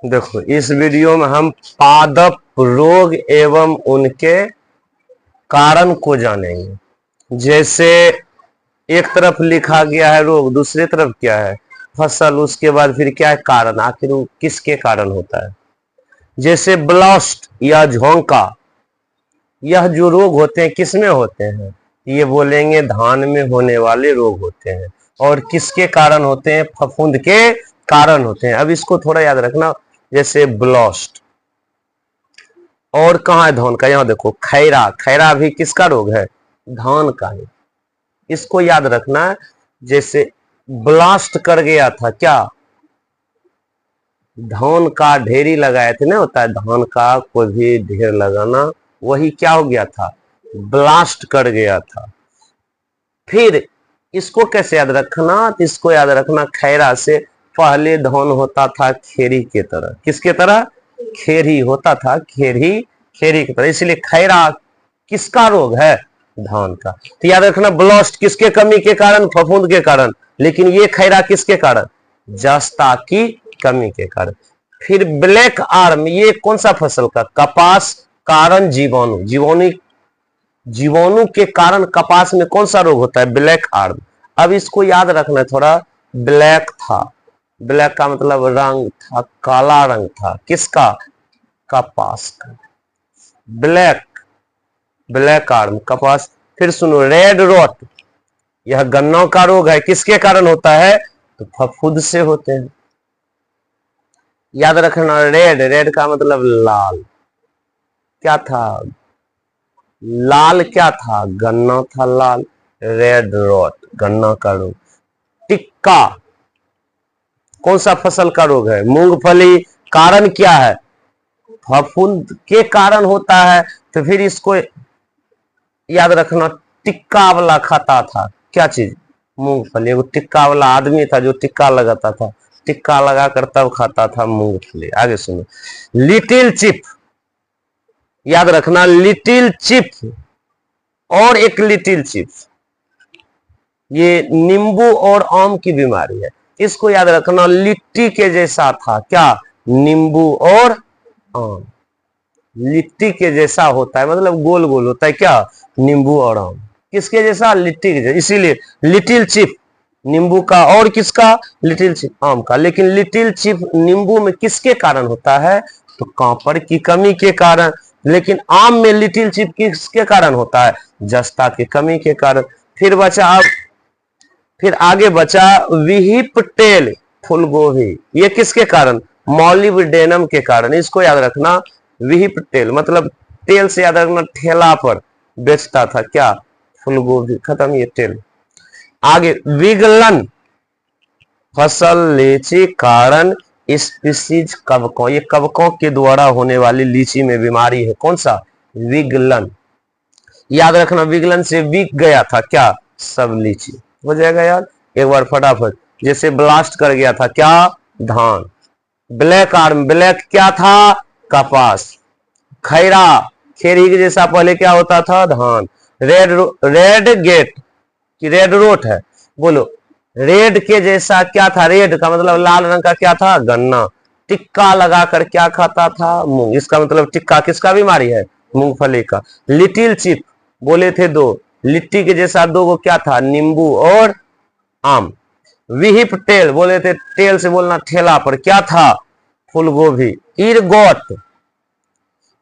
देखो, इस वीडियो में हम पादप रोग एवं उनके कारण को जानेंगे। जैसे एक तरफ लिखा गया है रोग, दूसरी तरफ क्या है फसल, उसके बाद फिर क्या है कारण, आखिर वो किसके कारण होता है। जैसे ब्लास्ट या झोंका, यह जो रोग होते हैं किसमें होते हैं, ये बोलेंगे धान में होने वाले रोग होते हैं। और किसके कारण होते हैं, फफूंद के कारण होते हैं। अब इसको थोड़ा याद रखना। जैसे ब्लास्ट, और कहाँ है धान का, यहाँ देखो खैरा, खैरा भी किसका रोग है, धान का ही। इसको याद रखना है। जैसे ब्लास्ट कर गया था क्या, धान का ढेरी लगाए थे, ना होता है धान का कोई भी ढेर लगाना, वही क्या हो गया था, ब्लास्ट कर गया था। फिर इसको कैसे याद रखना, इसको याद रखना खैरा से पहले धान होता था खेरी के तरह, किसके तरह, खेरी होता था, खेरी, खेरी की तरह, इसलिए खैरा किसका रोग है, धान का। तो याद रखना ब्लास्ट किसके कमी के कारण, फफूंद के कारण, लेकिन ये खैरा किसके कारण, जस्ता की कमी के कारण। फिर ब्लैक आर्म, ये कौन सा फसल का, कपास, कारण जीवाणु, जीवाणु के कारण कपास में कौन सा रोग होता है, ब्लैक आर्म। अब इसको याद रखना थोड़ा, ब्लैक था, ब्लैक का मतलब रंग था, काला रंग था, किसका, कपास का, ब्लैक, ब्लैक आर्म कपास। फिर सुनो रेड रोट, यह गन्नों का रोग है, किसके कारण होता है, तो फफूंद से होते हैं। याद रखना रेड, रेड का मतलब लाल, क्या था, लाल क्या था, गन्ना था लाल, रेड रोट गन्ना का रोग। टिक्का कौन सा फसल का रोग है, मूंगफली, कारण क्या है, फफूंद के कारण होता है। तो फिर इसको याद रखना, टिक्का वाला खाता था क्या चीज, मूंगफली। वो टिक्का वाला आदमी था जो टिक्का लगाता था, टिक्का लगाकर तब खाता था मूंगफली। आगे सुनो, लिटिल चिप, याद रखना लिटिल चिप, और एक लिटिल चिप, ये नींबू और आम की बीमारी है। इसको याद रखना, लिट्टी के जैसा था क्या, नींबू और आम, लिट्टी के जैसा होता है, मतलब गोल गोल होता है क्या, नींबू और आम, किसके जैसा, लिट्टी के जैसा, इसीलिए लिटिल चिप नींबू का, और किसका, लिटिल चिप आम का। लेकिन लिटिल चिप नींबू में किसके कारण होता है, तो कॉपर की कमी के कारण। लेकिन आम में लिटिल चिप किसके कारण होता है, जस्ता की कमी के कारण। फिर बचा, अब फिर आगे बचा विहिप टेल फूलगोभी, ये किसके कारण, मॉलिब्डेनम के कारण। इसको याद रखना, विहिप टेल मतलब टेल से याद रखना, ठेला पर बेचता था क्या, फूलगोभी, खत्म ये टेल। आगे विगलन, फसल लीची, कारण स्पीसीज कवकों, ये कवकों के द्वारा होने वाली लीची में बीमारी है, कौन सा, विगलन। याद रखना विगलन से बिक गया था क्या, सब लीची। हो जाएगा यार एक बार फटाफट। जैसे ब्लास्ट कर गया था क्या, धान। ब्लैक आर्म, ब्लैक क्या था, कपास। खैरा, खेरी के जैसा पहले क्या होता था, धान। रेड गेट कि रेड रोट है, बोलो, रेड के जैसा क्या था, रेड का मतलब लाल रंग का क्या था, गन्ना। टिक्का लगाकर क्या खाता था, मूंग, इसका मतलब टिक्का किसका बीमारी है, मूंगफली का। लिटिल चिप बोले थे दो, लिट्टी के जैसा दो को क्या था, नींबू और आम। विहिप टेल बोले थे, टेल से बोलना ठेला पर, क्या था, फूलगोभी। इरगोट,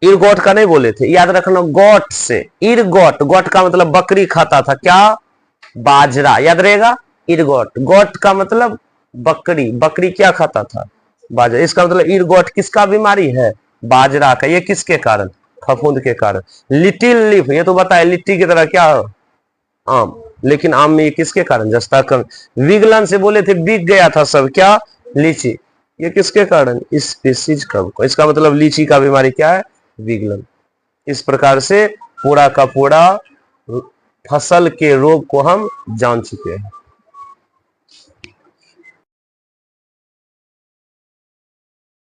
इरगोट का नहीं बोले थे, याद रखना गोट से, इरगोट, गोट का मतलब बकरी खाता था क्या, बाजरा, याद रहेगा। इरगोट, गोट का मतलब बकरी, बकरी क्या खाता था, बाजरा। इसका मतलब इरगोट किसका बीमारी है, बाजरा का। ये किसके कारण, फफूंद के कारण। लिटिल लीफ, ये तो बताया लिट्टी की तरह क्या हो, आम, लेकिन आम में ये किसके कारण, जस्ता कम। विगलन से बोले थे बिक गया था सब क्या, लीची, ये किसके कारण, स्पीसीज कब को। इसका मतलब लीची का बीमारी क्या है, विगलन। इस प्रकार से पूरा का पूरा फसल के रोग को हम जान चुके हैं।